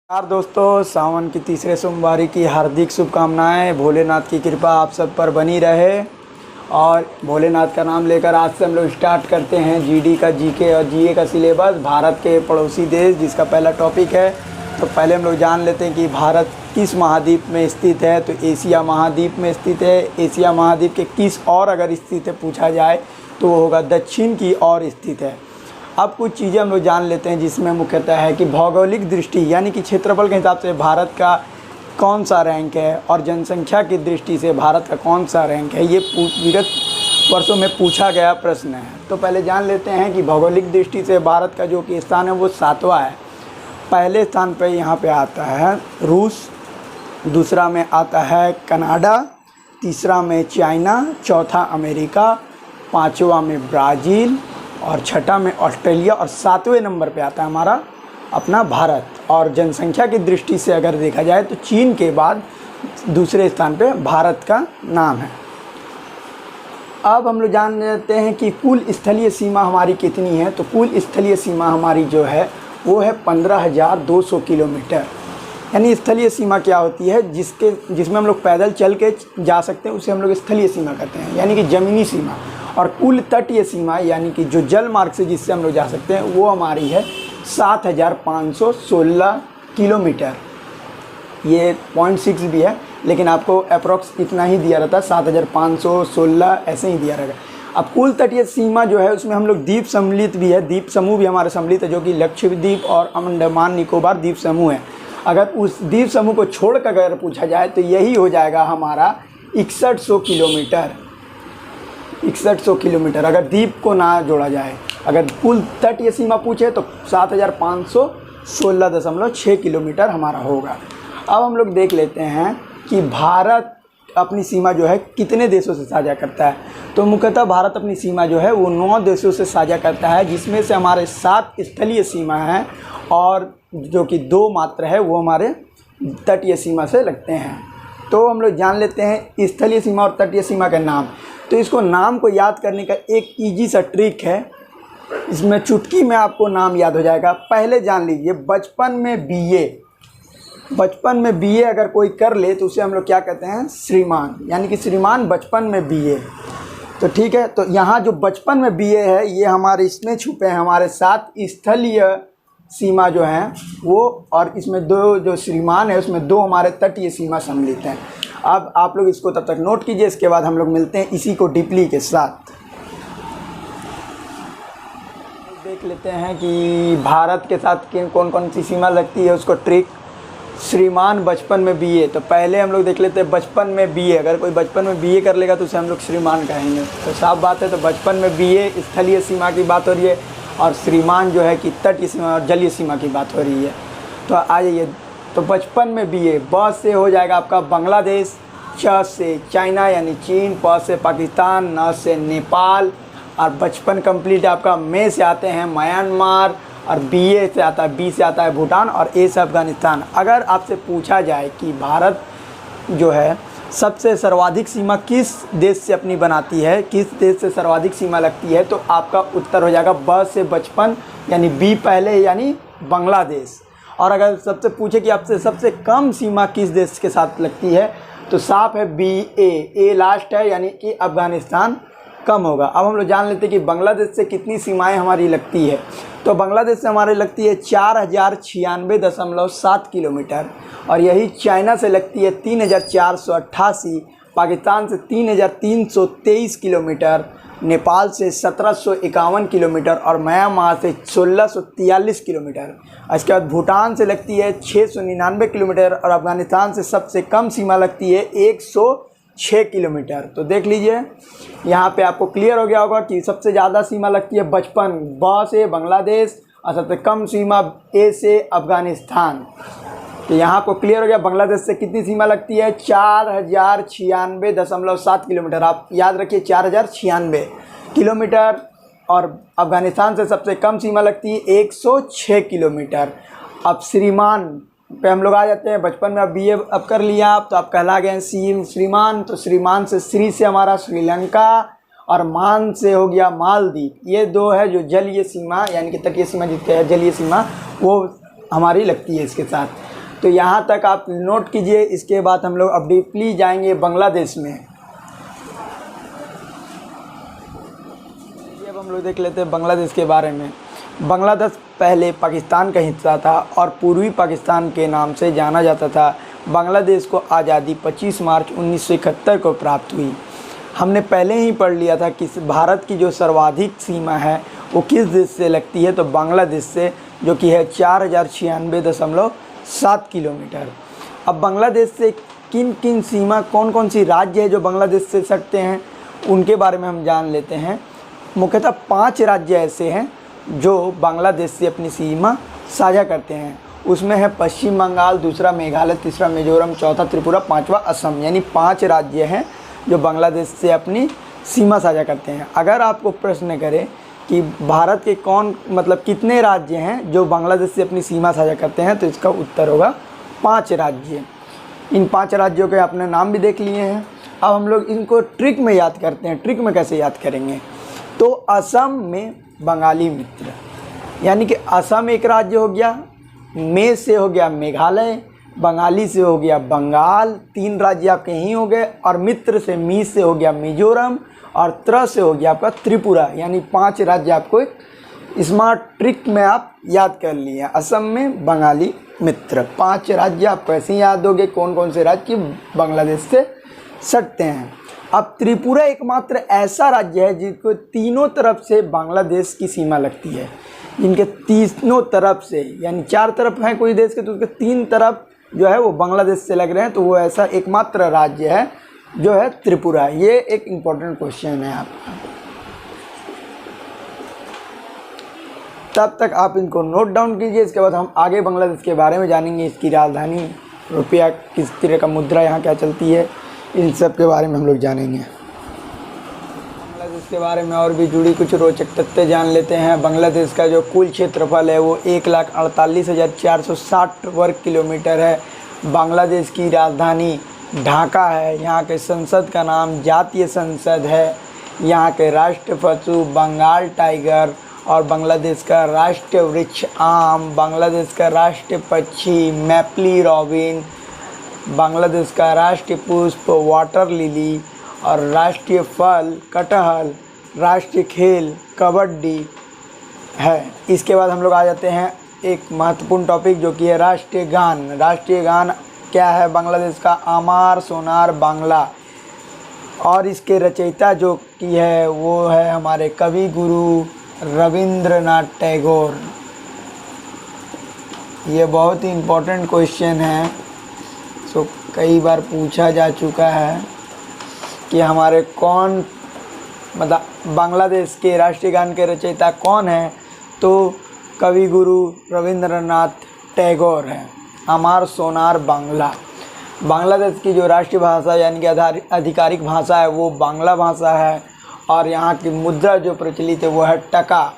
यार दोस्तों, सावन की तीसरे सोमवार की हार्दिक शुभकामनाएं। भोलेनाथ की कृपा आप सब पर बनी रहे। और भोलेनाथ का नाम लेकर आज से हम लोग स्टार्ट करते हैं जीडी का जीके और जीए का सिलेबस, भारत के पड़ोसी देश, जिसका पहला टॉपिक है। तो पहले हम लोग जान लेते हैं कि भारत किस महाद्वीप में स्थित है। तो एशिया महाद्वीप में स्थित है। एशिया महाद्वीप के किस और अगर स्थित है पूछा जाए तो वो होगा दक्षिण की ओर स्थित है। अब कुछ चीज़ें हम लोग जान लेते हैं जिसमें मुख्यतः है कि भौगोलिक दृष्टि यानी कि क्षेत्रफल के हिसाब से भारत का कौन सा रैंक है, और जनसंख्या की दृष्टि से भारत का कौन सा रैंक है। ये विगत वर्षों में पूछा गया प्रश्न है। तो पहले जान लेते हैं कि भौगोलिक दृष्टि से भारत का जो कि स्थान है वो 7वां है। पहले स्थान पर यहाँ पे आता है रूस, दूसरा में आता है कनाडा, तीसरा में चाइना, चौथा अमेरिका, पाँचवा में ब्राज़ील और छठा में ऑस्ट्रेलिया और 7वें नंबर पे आता है हमारा अपना भारत। और जनसंख्या की दृष्टि से अगर देखा जाए तो चीन के बाद दूसरे स्थान पे भारत का नाम है। अब हम लोग जान लेते हैं कि कुल स्थलीय सीमा हमारी कितनी है। तो कुल स्थलीय सीमा हमारी जो है वो है 15,200 किलोमीटर। यानी स्थलीय सीमा क्या होती है, जिसमें हम लोग पैदल चल के जा सकते हैं, उसे हम लोग स्थलीय सीमा कहते हैं, यानी कि ज़मीनी सीमा। और कुल तटीय सीमा यानी कि जो जल मार्ग से जिससे हम लोग जा सकते हैं वो हमारी है 7,516 किलोमीटर। ये 0.6 भी है, लेकिन आपको अप्रॉक्स इतना ही दिया रहता है, 7,516 ऐसे ही दिया रहेगा। अब कुल तटीय सीमा जो है उसमें हम लोग द्वीप सम्मिलित भी है, द्वीप समूह भी हमारे सम्मिलित है, जो कि लक्षद्वीप और अंडमान निकोबार द्वीप समूह है। अगर उस द्वीप समूह को छोड़कर अगर पूछा जाए तो यही हो जाएगा हमारा 6100 किलोमीटर। 6100 किलोमीटर अगर द्वीप को ना जोड़ा जाए। अगर कुल तटीय सीमा पूछे तो 7,516.6 किलोमीटर हमारा होगा। अब हम लोग देख लेते हैं कि भारत अपनी सीमा जो है कितने देशों से साझा करता है। तो मुख्यतः भारत अपनी सीमा जो है वो 9 देशों से साझा करता है, जिसमें से हमारे 7 स्थलीय सीमा हैं और जो कि 2 मात्र है वो हमारे तटीय सीमा से लगते हैं। तो हम लोग जान लेते हैं स्थलीय सीमा और तटीय सीमा का नाम। तो इसको नाम को याद करने का एक इजी सा ट्रिक है, इसमें चुटकी में आपको नाम याद हो जाएगा। पहले जान लीजिए बचपन में बीए अगर कोई कर ले तो उसे हम लोग क्या कहते हैं, श्रीमान, यानी कि श्रीमान बचपन में बीए। तो ठीक है, तो यहाँ जो बचपन में बीए है ये हमारे इसमें छुपे हैं हमारे 7 स्थलीय सीमा जो हैं वो, और इसमें 2 जो श्रीमान है उसमें 2 हमारे तटीय सीमा सम्मिलित हैं। अब आप लोग इसको तब तक नोट कीजिए, इसके बाद हम लोग मिलते हैं इसी को डीपली के साथ। देख लेते हैं कि भारत के साथ कौन कौन सी सीमा लगती है, उसको ट्रिक। श्रीमान बचपन में बीए, तो पहले हम लोग देख लेते हैं बचपन में बीए। अगर कोई बचपन में बीए कर लेगा तो उसे हम लोग श्रीमान कहेंगे। तो साफ बात है, तो बचपन में बीए स्थलीय सीमा की बात हो रही है, और श्रीमान जो है कि तटीय सीमा और जलीय सीमा की बात हो रही है। तो आ जाइए, तो बचपन में बीए, ब से हो जाएगा आपका बांग्लादेश, च से चाइना यानी चीन, प से पाकिस्तान, न से नेपाल, और बचपन कंप्लीट आपका में से आते हैं म्यांमार, और बीए से आता है, बी से आता है भूटान, और ए से अफगानिस्तान। अगर आपसे पूछा जाए कि भारत जो है सबसे सर्वाधिक सीमा किस देश से अपनी बनाती है, किस देश से सर्वाधिक सीमा लगती है, तो आपका उत्तर हो जाएगा ब से बचपन यानी बी पहले यानी बांग्लादेश। और अगर सबसे पूछे कि आपसे सबसे कम सीमा किस देश के साथ लगती है तो साफ है बी, ए लास्ट है, यानी कि अफगानिस्तान कम होगा। अब हम लोग जान लेते हैं कि बांग्लादेश से कितनी सीमाएं हमारी लगती है। तो बांग्लादेश से हमारी लगती है 4,096.7 किलोमीटर, और यही चाइना से लगती है 3,488, पाकिस्तान से 3,323 किलोमीटर, नेपाल से 1,751 किलोमीटर, और म्यांमार से 1,643 किलोमीटर। इसके बाद भूटान से लगती है 699 किलोमीटर, और अफगानिस्तान से सबसे कम सीमा लगती है 106 किलोमीटर। तो देख लीजिए यहाँ पे आपको क्लियर हो गया होगा कि सबसे ज़्यादा सीमा लगती है बचपन ब से बांग्लादेश, और सबसे कम सीमा ए से अफगानिस्तान। तो यहाँ आपको क्लियर हो गया बांग्लादेश से कितनी सीमा लगती है, 4,096.7 किलोमीटर। आप याद रखिए 4,096 किलोमीटर। और अफगानिस्तान से सबसे कम सीमा लगती है 106 किलोमीटर। अब श्रीमान पे हम लोग आ जाते हैं। बचपन में अब बीए अब कर लिया आप, तो आप कहला गए श्रीमान। तो श्रीमान से श्री से हमारा श्रीलंका, और मान से हो गया मालदीव। ये 2 है जो जलीय सीमा यानी कि तटीय सीमा जितने है जलीय सीमा वो हमारी लगती है इसके साथ। तो यहाँ तक आप नोट कीजिए। इसके बाद हम लोग अब डीपली जाएंगे बांग्लादेश में। अब हम लोग देख लेते हैं बांग्लादेश के बारे में। बांग्लादेश पहले पाकिस्तान का हिस्सा था और पूर्वी पाकिस्तान के नाम से जाना जाता था। बांग्लादेश को आज़ादी 25 मार्च 1971 को प्राप्त हुई। हमने पहले ही पढ़ लिया था कि भारत की जो सर्वाधिक सीमा है वो किस देश से लगती है, तो बांग्लादेश से, जो कि है 4096.7 किलोमीटर। अब बांग्लादेश से किन किन सीमा, कौन कौन सी राज्य है जो बांग्लादेश से सकते हैं, उनके बारे में हम जान लेते हैं। मुख्यतः 5 राज्य ऐसे हैं जो बांग्लादेश से अपनी सीमा साझा करते हैं। उसमें है पश्चिम बंगाल, दूसरा मेघालय, तीसरा मिजोरम, चौथा त्रिपुरा, पांचवा असम। यानी 5 राज्य हैं जो बांग्लादेश से अपनी सीमा साझा करते हैं। अगर आपको प्रश्न करें कि भारत के कितने राज्य हैं जो बांग्लादेश से अपनी सीमा साझा करते हैं, तो इसका उत्तर होगा 5 राज्य। इन 5 राज्यों के आपने नाम भी देख लिए हैं। अब हम लोग इनको ट्रिक में याद करते हैं। ट्रिक में कैसे याद करेंगे, तो असम में बंगाली मित्र, यानी कि असम एक राज्य हो गया, में से हो गया मेघालय, बंगाली से हो गया बंगाल, 3 राज्य आपके यहीं हो गए, और मित्र से मी से हो गया मिजोरम, और त्र से हो गया आपका त्रिपुरा। यानी 5 राज्य आपको एक स्मार्ट ट्रिक में आप याद कर लिए। असम में बंगाली मित्र, 5 राज्य आप कैसे याद होंगे, कौन कौन से राज्य बांग्लादेश से सटते हैं। अब त्रिपुरा एकमात्र ऐसा राज्य है जिसको तीनों तरफ से बांग्लादेश की सीमा लगती है। जिनके तीनों तरफ से, यानी 4 तरफ हैं कोई देश के, तो उसके 3 तरफ जो है वो बांग्लादेश से लग रहे हैं, तो वो ऐसा एकमात्र राज्य है जो है त्रिपुरा। ये एक इम्पोर्टेंट क्वेश्चन है आपका। तब तक आप इनको नोट डाउन कीजिए। इसके बाद हम आगे बांग्लादेश के बारे में जानेंगे। इसकी राजधानी, रुपया, किस तरह का मुद्रा यहाँ क्या चलती है, इन सब के बारे में हम लोग जानेंगे। बांग्लादेश के बारे में और भी जुड़ी कुछ रोचक तथ्य जान लेते हैं। बांग्लादेश का जो कुल क्षेत्रफल है वो 1,48,460 वर्ग किलोमीटर है। बांग्लादेश की राजधानी ढाका है। यहाँ के संसद का नाम जातीय संसद है। यहाँ के राष्ट्रीय पशु बंगाल टाइगर, और बांग्लादेश का राष्ट्रीय वृक्ष आम, बांग्लादेश का राष्ट्रीय पक्षी मैपली रॉबिन, बांग्लादेश का राष्ट्रीय पुष्प वाटर लिली, और राष्ट्रीय फल कटहल, राष्ट्रीय खेल कबड्डी है। इसके बाद हम लोग आ जाते हैं एक महत्वपूर्ण टॉपिक जो कि है राष्ट्रीय गान। राष्ट्रीय गान क्या है बांग्लादेश का, आमार सोनार बांग्ला, और इसके रचयिता जो की है वो है हमारे कवि गुरु रविंद्रनाथ टैगोर। ये बहुत ही इम्पोर्टेंट क्वेश्चन है, सो कई बार पूछा जा चुका है कि हमारे कौन बांग्लादेश के राष्ट्रीय गान के रचयिता कौन है, तो कवि गुरु रविंद्रनाथ टैगोर हैं। आमार सोनार बांग्ला। बांग्लादेश की जो राष्ट्रीय भाषा यानी कि आधिकारिक भाषा है वो बांग्ला भाषा है, और यहाँ की मुद्रा जो प्रचलित है वो है टका।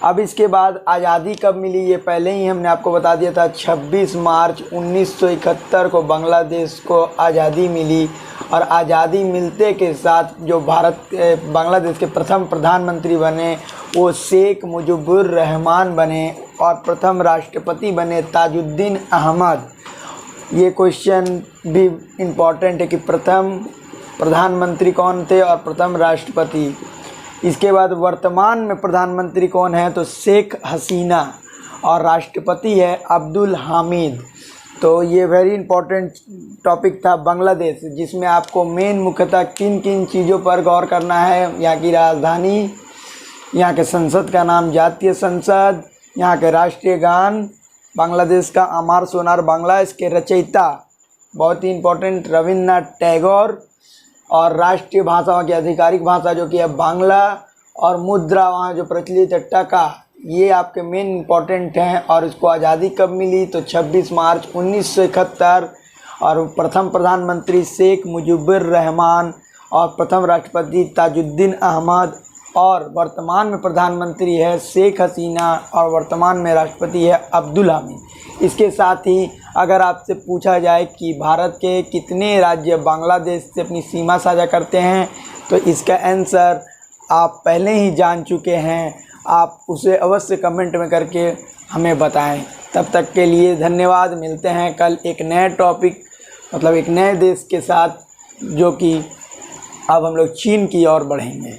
अब इसके बाद आज़ादी कब मिली, ये पहले ही हमने आपको बता दिया था। 26 मार्च 1971 को बांग्लादेश को आज़ादी मिली, और आज़ादी मिलते के साथ जो बांग्लादेश के प्रथम प्रधानमंत्री बने वो शेख मुजीबुर रहमान बने, और प्रथम राष्ट्रपति बने ताजुद्दीन अहमद। ये क्वेश्चन भी इम्पॉर्टेंट है कि प्रथम प्रधानमंत्री कौन थे और प्रथम राष्ट्रपति। इसके बाद वर्तमान में प्रधानमंत्री कौन है, तो शेख हसीना, और राष्ट्रपति है अब्दुल हामिद। तो ये वेरी इंपॉर्टेंट टॉपिक था बांग्लादेश, जिसमें आपको मेन मुख्यतः किन किन चीज़ों पर गौर करना है। यहाँ की राजधानी, यहाँ के संसद का नाम जातीय संसद, यहाँ के राष्ट्रीय गान बांग्लादेश का आमार सोनार बांग्ला, इसके रचयिता बहुत ही इम्पोर्टेंट रविन्द्रनाथ टैगोर, और राष्ट्रीय भाषा वहाँ की आधिकारिक भाषा जो कि है बांग्ला, और मुद्रा वहाँ जो प्रचलित है टका। ये आपके मेन इम्पॉर्टेंट हैं। और इसको आज़ादी कब मिली, तो 26 मार्च 1971, और प्रथम प्रधानमंत्री शेख मुजीबुर रहमान, और प्रथम राष्ट्रपति ताजुद्दीन अहमद, और वर्तमान में प्रधानमंत्री है शेख हसीना, और वर्तमान में राष्ट्रपति है अब्दुल हामिद। इसके साथ ही अगर आपसे पूछा जाए कि भारत के कितने राज्य बांग्लादेश से अपनी सीमा साझा करते हैं, तो इसका आंसर आप पहले ही जान चुके हैं। आप उसे अवश्य कमेंट में करके हमें बताएं। तब तक के लिए धन्यवाद। मिलते हैं कल एक नए टॉपिक मतलब एक नए देश के साथ, जो कि अब हम लोग चीन की ओर बढ़ेंगे।